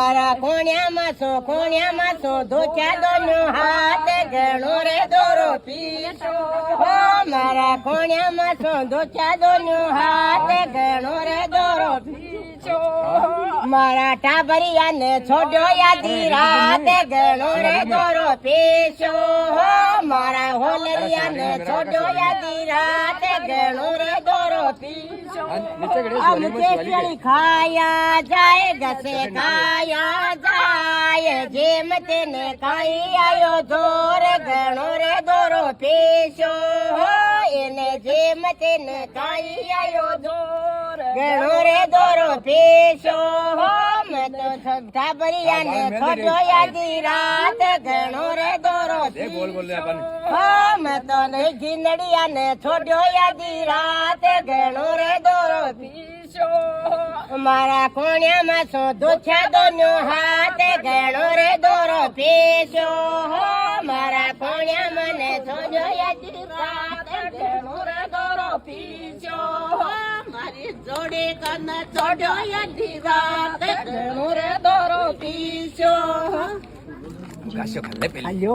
મારા કોણિયામાં સો ધોચા દોનો હાથ ઘણો રે દોરો પીશો હો મારા કોણિયામાં સો ધોચા દોનો હાથ ઘણો રે દોરો પીશો મારા ટાબરિયાને છોડ્યો યાદી રાત ઘણો રે દોરો પીશો હો મારા હોલરિયાને છોડ્યો યાદી રાત ઘણો રે દોરો પીશો ખાયા જાય ઘસે ખાયા જાય જેમ તેને ખાઈ આયો જોર ઘણો રે દોરો પીશો હો એને જેમ તેને ખાઈ આયો જોર ઘણો રે દોરો પીશો હો મેં તો ઢાબરિયાને છોડ્યો યાદી રાત ઘણો રે દોરો હો મેં તો ઘીનડિયાને છોડ્યો યાદી રાત ઘણો રે દોરો પીશો મારા કોણિયામાં સો ધોછા દોનો હાથ ઘણો રે દોરો પીશો હો મારા કોણિયામાં ને છોડ્યો યાદી રાત ઘણો રે દોરો પીશો હો મારી જોડી કન છોડ્યો યાદી રાત ઘણો રે દોરો પીશો ગાશો ખાલે પેલી